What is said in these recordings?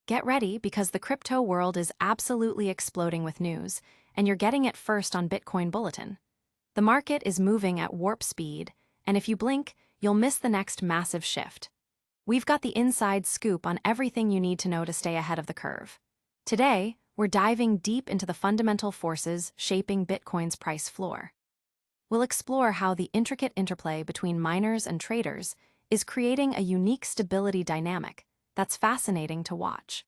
Get ready because the crypto world is absolutely exploding with news, and you're getting it first on Bitcoin Bulletin. The market is moving at warp speed, and if you blink, you'll miss the next massive shift. We've got the inside scoop on everything you need to know to stay ahead of the curve. Today, we're diving deep into the fundamental forces shaping Bitcoin's price floor. We'll explore how the intricate interplay between miners and traders is creating a unique stability dynamic that's fascinating to watch.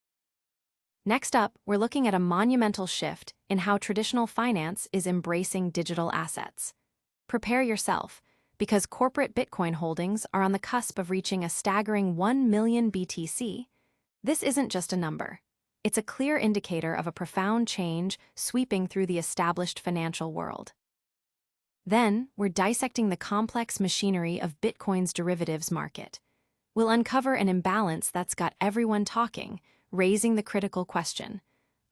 Next up, we're looking at a monumental shift in how traditional finance is embracing digital assets. Prepare yourself, because corporate Bitcoin holdings are on the cusp of reaching a staggering 1 million BTC. This isn't just a number. It's a clear indicator of a profound change sweeping through the established financial world. Then, we're dissecting the complex machinery of Bitcoin's derivatives market. We'll uncover an imbalance that's got everyone talking, raising the critical question: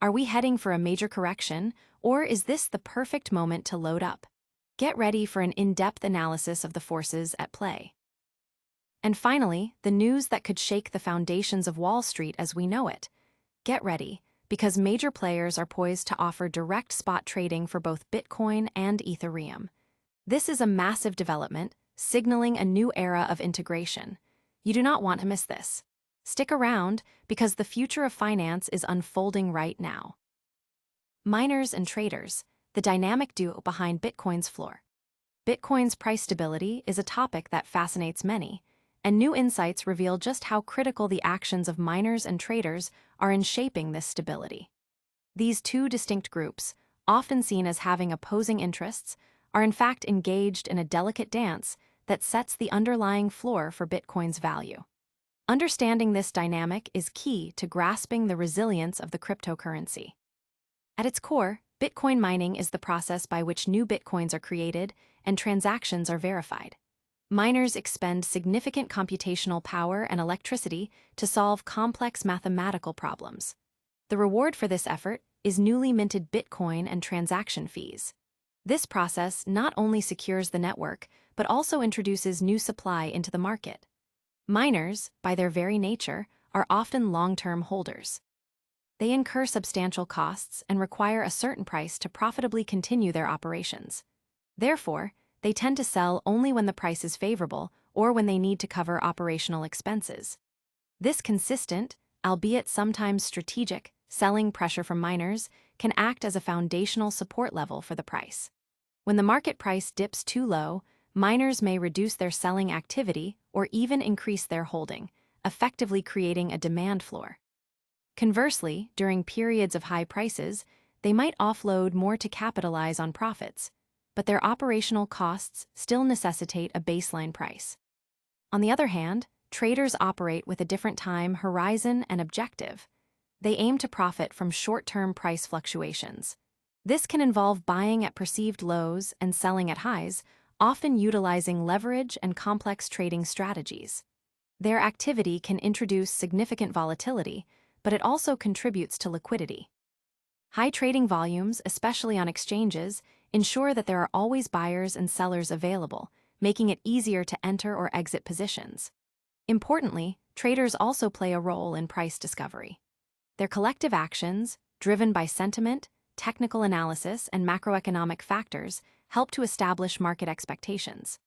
are we heading for a major correction, or is this the perfect moment to load up? Get ready for an in-depth analysis of the forces at play. And finally, the news that could shake the foundations of Wall Street as we know it. Get ready, because major players are poised to offer direct spot trading for both Bitcoin and Ethereum. This is a massive development, signaling a new era of integration. You do not want to miss this. Stick around, because the future of finance is unfolding right now. Miners and traders, the dynamic duo behind Bitcoin's floor. Bitcoin's price stability is a topic that fascinates many, and new insights reveal just how critical the actions of miners and traders are in shaping this stability. These two distinct groups, often seen as having opposing interests, are in fact engaged in a delicate dance that sets the underlying floor for Bitcoin's value. Understanding this dynamic is key to grasping the resilience of the cryptocurrency. At its core, Bitcoin mining is the process by which new Bitcoins are created and transactions are verified. Miners expend significant computational power and electricity to solve complex mathematical problems. The reward for this effort is newly minted Bitcoin and transaction fees. This process not only secures the network, but also introduces new supply into the market. Miners, by their very nature, are often long-term holders. They incur substantial costs and require a certain price to profitably continue their operations. Therefore, they tend to sell only when the price is favorable or when they need to cover operational expenses. This consistent, albeit sometimes strategic, selling pressure from miners can act as a foundational support level for the price. When the market price dips too low, miners may reduce their selling activity or even increase their holding, effectively creating a demand floor. Conversely, during periods of high prices, they might offload more to capitalize on profits, but their operational costs still necessitate a baseline price. On the other hand, traders operate with a different time horizon and objective. They aim to profit from short-term price fluctuations. This can involve buying at perceived lows and selling at highs, often utilizing leverage and complex trading strategies. Their activity can introduce significant volatility, but it also contributes to liquidity. High trading volumes, especially on exchanges, ensure that there are always buyers and sellers available, making it easier to enter or exit positions. Importantly, traders also play a role in price discovery. Their collective actions, driven by sentiment, technical analysis, and macroeconomic factors, help to establish market expectations.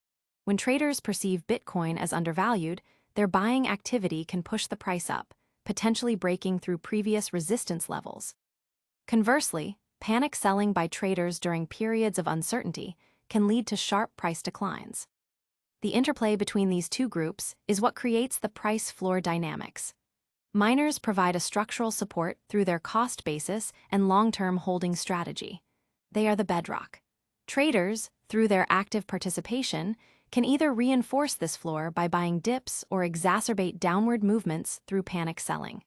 When traders perceive Bitcoin as undervalued, their buying activity can push the price up, potentially breaking through previous resistance levels. Conversely, panic selling by traders during periods of uncertainty can lead to sharp price declines. The interplay between these two groups is what creates the price floor dynamics. Miners provide a structural support through their cost basis and long-term holding strategy. They are the bedrock. Traders, through their active participation, can either reinforce this floor by buying dips or exacerbate downward movements through panic selling.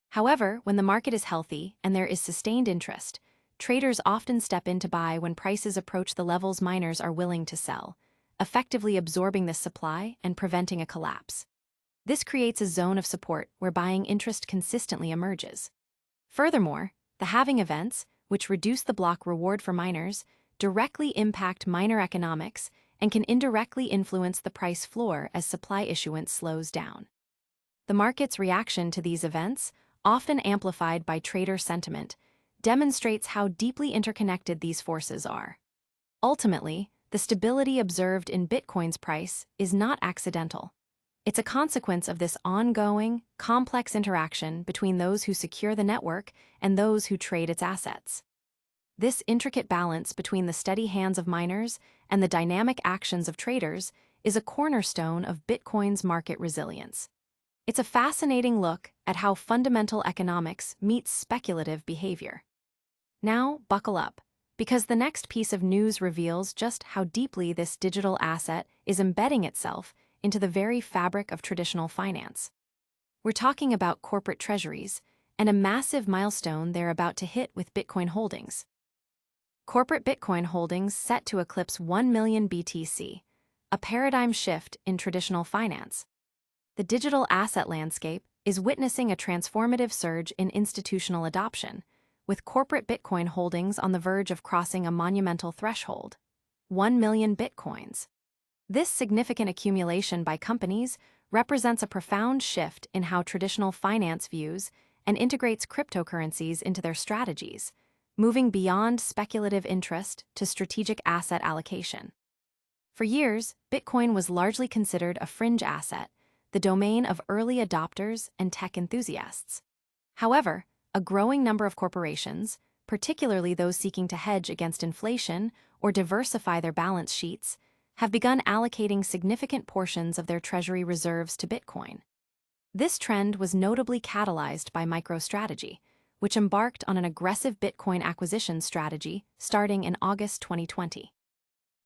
However, when the market is healthy and there is sustained interest, traders often step in to buy when prices approach the levels miners are willing to sell, effectively absorbing this supply and preventing a collapse. This creates a zone of support where buying interest consistently emerges. Furthermore, the halving events, which reduce the block reward for miners, directly impact miner economics and can indirectly influence the price floor as supply issuance slows down. The market's reaction to these events, often amplified by trader sentiment, demonstrates how deeply interconnected these forces are. Ultimately, the stability observed in Bitcoin's price is not accidental. It's a consequence of this ongoing, complex interaction between those who secure the network and those who trade its assets. This intricate balance between the steady hands of miners and the dynamic actions of traders is a cornerstone of Bitcoin's market resilience. It's a fascinating look at how fundamental economics meets speculative behavior. Now, buckle up, because the next piece of news reveals just how deeply this digital asset is embedding itself into the very fabric of traditional finance. We're talking about corporate treasuries and a massive milestone they're about to hit with Bitcoin holdings. Corporate Bitcoin holdings set to eclipse 1 million BTC, a paradigm shift in traditional finance. The digital asset landscape is witnessing a transformative surge in institutional adoption, with corporate Bitcoin holdings on the verge of crossing a monumental threshold: 1 million Bitcoins. This significant accumulation by companies represents a profound shift in how traditional finance views and integrates cryptocurrencies into their strategies, moving beyond speculative interest to strategic asset allocation. For years, Bitcoin was largely considered a fringe asset, the domain of early adopters and tech enthusiasts. However, a growing number of corporations, particularly those seeking to hedge against inflation or diversify their balance sheets, have begun allocating significant portions of their treasury reserves to Bitcoin. This trend was notably catalyzed by MicroStrategy, which embarked on an aggressive Bitcoin acquisition strategy starting in August 2020.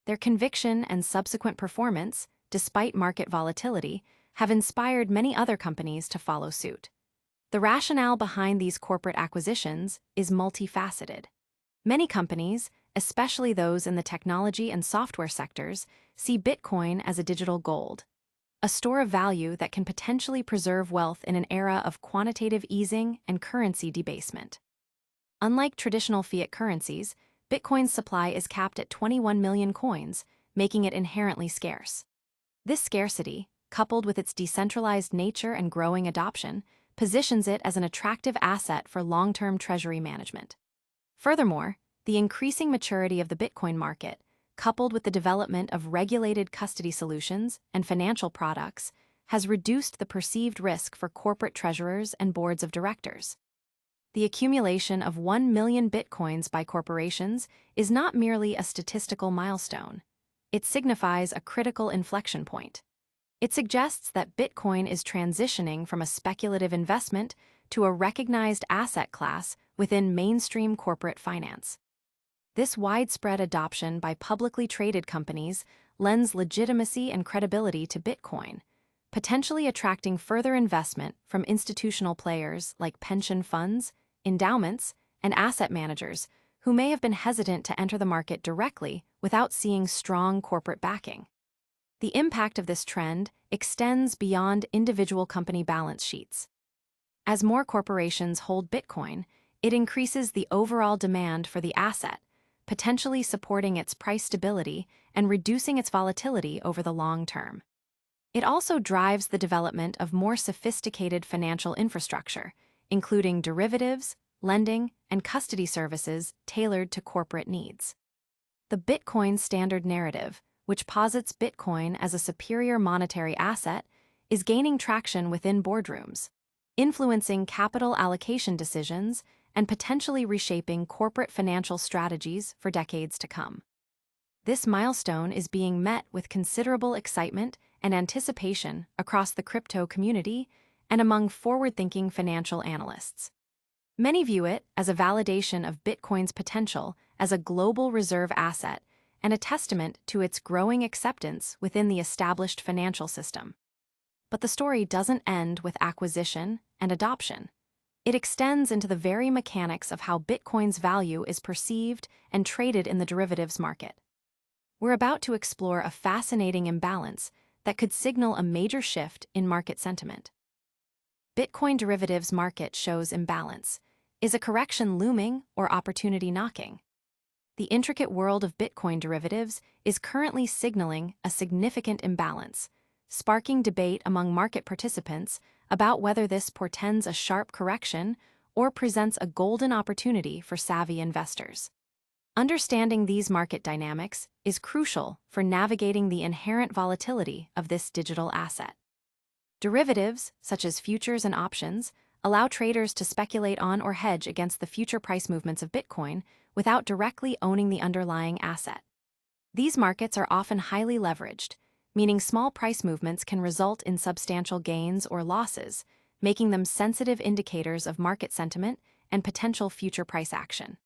Their conviction and subsequent performance, despite market volatility, have inspired many other companies to follow suit. The rationale behind these corporate acquisitions is multifaceted. Many companies, especially those in the technology and software sectors, see Bitcoin as a digital gold, a store of value that can potentially preserve wealth in an era of quantitative easing and currency debasement. Unlike traditional fiat currencies, Bitcoin's supply is capped at 21 million coins, making it inherently scarce. This scarcity, coupled with its decentralized nature and growing adoption, positions it as an attractive asset for long-term treasury management. Furthermore, the increasing maturity of the Bitcoin market, coupled with the development of regulated custody solutions and financial products, has reduced the perceived risk for corporate treasurers and boards of directors. The accumulation of 1 million Bitcoins by corporations is not merely a statistical milestone. It signifies a critical inflection point. It suggests that Bitcoin is transitioning from a speculative investment to a recognized asset class within mainstream corporate finance. This widespread adoption by publicly traded companies lends legitimacy and credibility to Bitcoin, potentially attracting further investment from institutional players like pension funds, endowments, and asset managers who may have been hesitant to enter the market directly without seeing strong corporate backing. The impact of this trend extends beyond individual company balance sheets. As more corporations hold Bitcoin, it increases the overall demand for the asset, potentially supporting its price stability and reducing its volatility over the long term. It also drives the development of more sophisticated financial infrastructure, including derivatives, lending, and custody services tailored to corporate needs. The Bitcoin Standard narrative, which posits Bitcoin as a superior monetary asset, is gaining traction within boardrooms, influencing capital allocation decisions and potentially reshaping corporate financial strategies for decades to come. This milestone is being met with considerable excitement and anticipation across the crypto community and among forward-thinking financial analysts. Many view it as a validation of Bitcoin's potential as a global reserve asset and a testament to its growing acceptance within the established financial system. But the story doesn't end with acquisition and adoption. It extends into the very mechanics of how Bitcoin's value is perceived and traded in the derivatives market. We're about to explore a fascinating imbalance that could signal a major shift in market sentiment. Bitcoin derivatives market shows imbalance. Is a correction looming or opportunity knocking? The intricate world of Bitcoin derivatives is currently signaling a significant imbalance, sparking debate among market participants about whether this portends a sharp correction or presents a golden opportunity for savvy investors. Understanding these market dynamics is crucial for navigating the inherent volatility of this digital asset. Derivatives, such as futures and options, allow traders to speculate on or hedge against the future price movements of Bitcoin without directly owning the underlying asset. These markets are often highly leveraged, meaning small price movements can result in substantial gains or losses, making them sensitive indicators of market sentiment and potential future price action.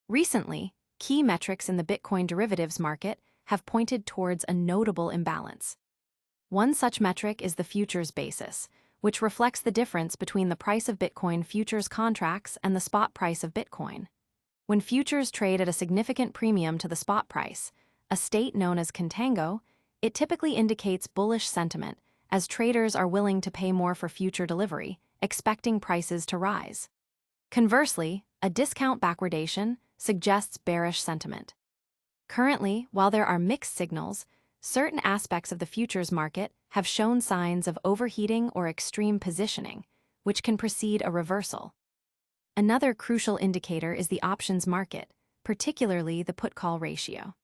Recently, key metrics in the Bitcoin derivatives market have pointed towards a notable imbalance. One such metric is the futures basis, which reflects the difference between the price of Bitcoin futures contracts and the spot price of Bitcoin. When futures trade at a significant premium to the spot price, a state known as contango, it typically indicates bullish sentiment, as traders are willing to pay more for future delivery, expecting prices to rise. Conversely, a discount backwardation suggests bearish sentiment. Currently, while there are mixed signals, certain aspects of the futures market have shown signs of overheating or extreme positioning, which can precede a reversal. Another crucial indicator is the options market, particularly the put-call ratio.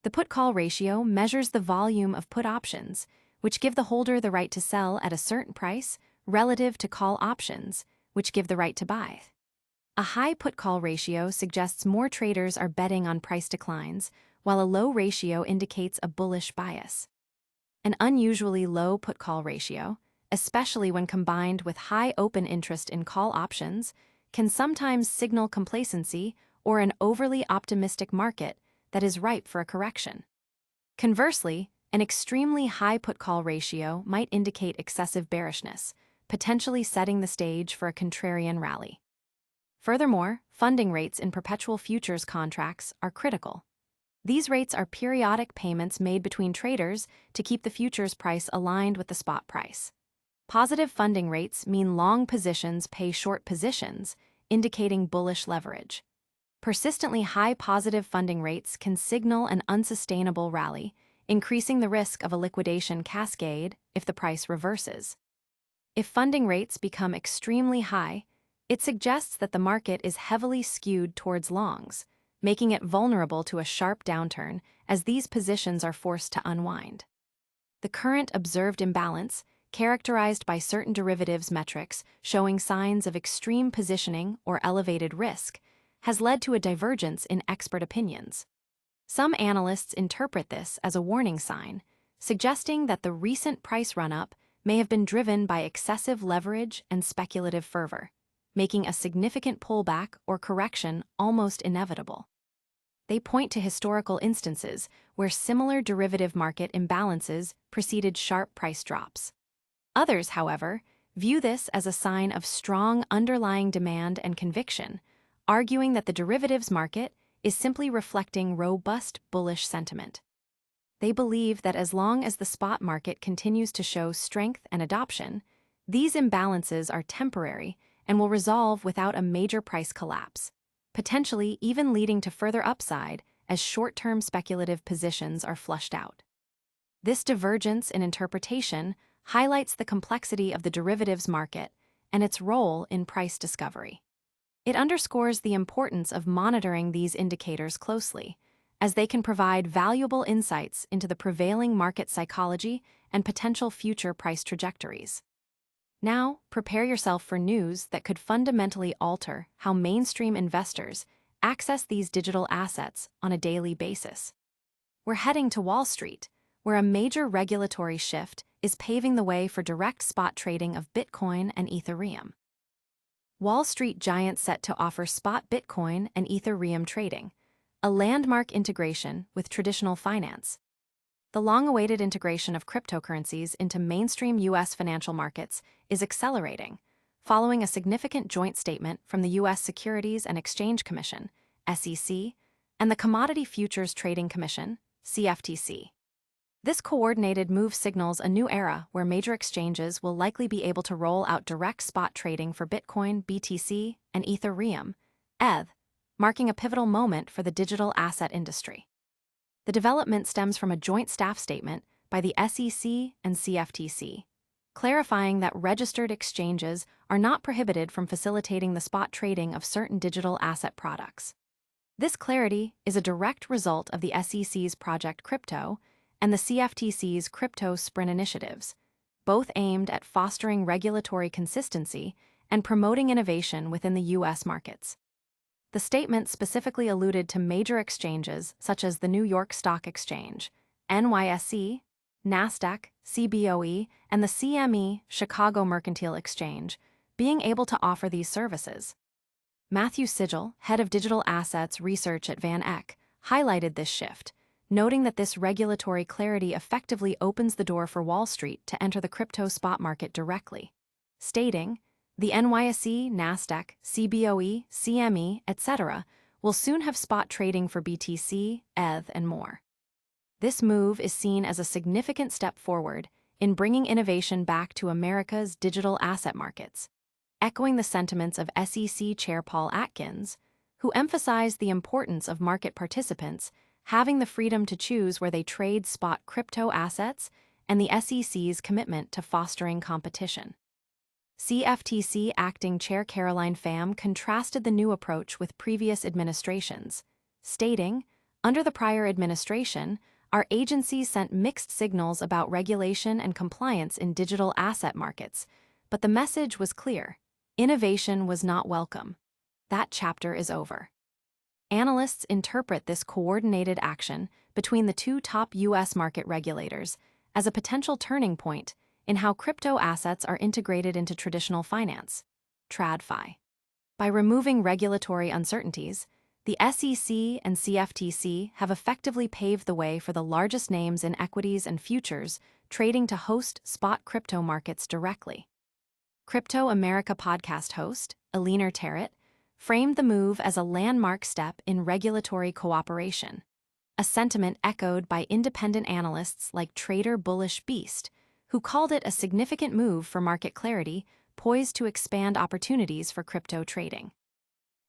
The put-call ratio measures the volume of put options, which give the holder the right to sell at a certain price relative to call options, which give the right to buy. A high put-call ratio suggests more traders are betting on price declines, while a low ratio indicates a bullish bias. An unusually low put-call ratio, especially when combined with high open interest in call options, can sometimes signal complacency or an overly optimistic market that is ripe for a correction. Conversely, an extremely high put-call ratio might indicate excessive bearishness, potentially setting the stage for a contrarian rally. Furthermore, funding rates in perpetual futures contracts are critical. These rates are periodic payments made between traders to keep the futures price aligned with the spot price. Positive funding rates mean long positions pay short positions, indicating bullish leverage. Persistently high positive funding rates can signal an unsustainable rally, increasing the risk of a liquidation cascade if the price reverses. If funding rates become extremely high, it suggests that the market is heavily skewed towards longs, making it vulnerable to a sharp downturn as these positions are forced to unwind. The current observed imbalance, characterized by certain derivatives metrics showing signs of extreme positioning or elevated risk, has led to a divergence in expert opinions. Some analysts interpret this as a warning sign, suggesting that the recent price run-up may have been driven by excessive leverage and speculative fervor, making a significant pullback or correction almost inevitable. They point to historical instances where similar derivative market imbalances preceded sharp price drops. Others, however, view this as a sign of strong underlying demand and conviction, arguing that the derivatives market is simply reflecting robust bullish sentiment. They believe that as long as the spot market continues to show strength and adoption, these imbalances are temporary and will resolve without a major price collapse, potentially even leading to further upside as short-term speculative positions are flushed out. This divergence in interpretation highlights the complexity of the derivatives market and its role in price discovery. It underscores the importance of monitoring these indicators closely, as they can provide valuable insights into the prevailing market psychology and potential future price trajectories. Now, prepare yourself for news that could fundamentally alter how mainstream investors access these digital assets on a daily basis. We're heading to Wall Street, where a major regulatory shift is paving the way for direct spot trading of Bitcoin and Ethereum. Wall Street giant set to offer spot Bitcoin and Ethereum trading, a landmark integration with traditional finance. The long-awaited integration of cryptocurrencies into mainstream U.S. financial markets is accelerating, following a significant joint statement from the U.S. Securities and Exchange Commission, SEC, and the Commodity Futures Trading Commission, CFTC. This coordinated move signals a new era where major exchanges will likely be able to roll out direct spot trading for Bitcoin, BTC, and Ethereum, ETH, marking a pivotal moment for the digital asset industry. The development stems from a joint staff statement by the SEC and CFTC, clarifying that registered exchanges are not prohibited from facilitating the spot trading of certain digital asset products. This clarity is a direct result of the SEC's Project Crypto and the CFTC's Crypto Sprint initiatives, both aimed at fostering regulatory consistency and promoting innovation within the U.S. markets. The statement specifically alluded to major exchanges such as the New York Stock Exchange, NYSE, NASDAQ, CBOE, and the CME, Chicago Mercantile Exchange, being able to offer these services. Matthew Sigel, head of digital assets research at Van Eck, highlighted this shift, noting that this regulatory clarity effectively opens the door for Wall Street to enter the crypto spot market directly, stating, "The NYSE, NASDAQ, CBOE, CME, etc. will soon have spot trading for BTC, ETH, and more." This move is seen as a significant step forward in bringing innovation back to America's digital asset markets, echoing the sentiments of SEC Chair Paul Atkins, who emphasized the importance of market participants having the freedom to choose where they trade spot crypto assets and the SEC's commitment to fostering competition. CFTC Acting Chair Caroline Pham contrasted the new approach with previous administrations, stating, "Under the prior administration, our agencies sent mixed signals about regulation and compliance in digital asset markets, but the message was clear. Innovation was not welcome. That chapter is over." Analysts interpret this coordinated action between the two top U.S. market regulators as a potential turning point in how crypto assets are integrated into traditional finance, TradFi. By removing regulatory uncertainties, the SEC and CFTC have effectively paved the way for the largest names in equities and futures trading to host spot crypto markets directly. Crypto America podcast host, Aliner Terrett, framed the move as a landmark step in regulatory cooperation, a sentiment echoed by independent analysts like Trader Bullish Beast, who called it a significant move for market clarity poised to expand opportunities for crypto trading.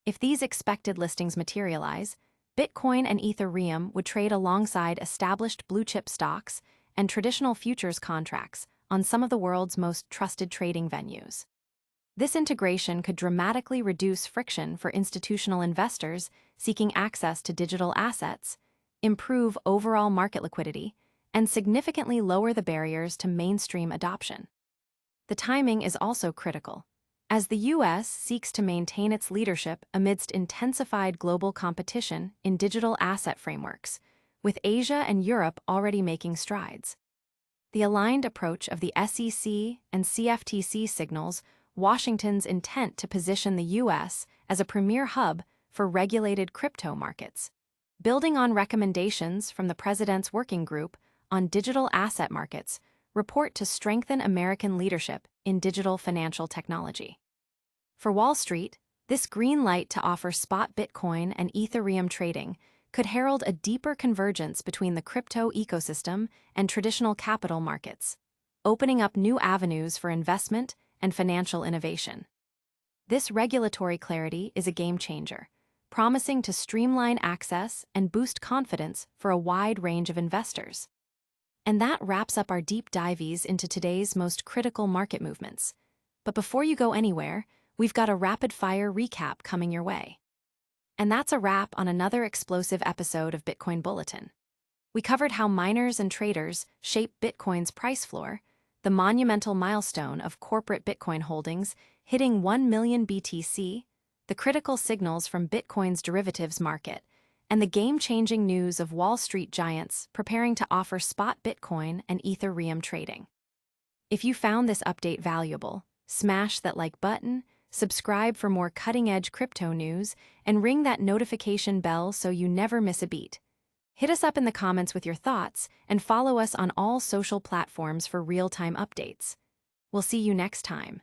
If these expected listings materialize, Bitcoin and Ethereum would trade alongside established blue-chip stocks and traditional futures contracts on some of the world's most trusted trading venues. This integration could dramatically reduce friction for institutional investors seeking access to digital assets, improve overall market liquidity, and significantly lower the barriers to mainstream adoption. The timing is also critical, as the U.S. seeks to maintain its leadership amidst intensified global competition in digital asset frameworks, with Asia and Europe already making strides. The aligned approach of the SEC and CFTC signals Washington's intent to position the U.S. as a premier hub for regulated crypto markets, building on recommendations from the President's Working Group on Digital Asset Markets report to strengthen American leadership in digital financial technology. For Wall Street, this green light to offer spot Bitcoin and Ethereum trading could herald a deeper convergence between the crypto ecosystem and traditional capital markets, opening up new avenues for investment and financial innovation. This regulatory clarity is a game changer, promising to streamline access and boost confidence for a wide range of investors. And that wraps up our deep dives into today's most critical market movements. But before you go anywhere, we've got a rapid-fire recap coming your way. And that's a wrap on another explosive episode of Bitcoin Bulletin. We covered how miners and traders shape Bitcoin's price floor, the monumental milestone of corporate Bitcoin holdings hitting 1 million BTC, the critical signals from Bitcoin's derivatives market, and the game-changing news of Wall Street giants preparing to offer spot Bitcoin and Ethereum trading. If you found this update valuable, smash that like button, subscribe for more cutting-edge crypto news, and ring that notification bell so you never miss a beat. Hit us up in the comments with your thoughts and follow us on all social platforms for real-time updates. We'll see you next time.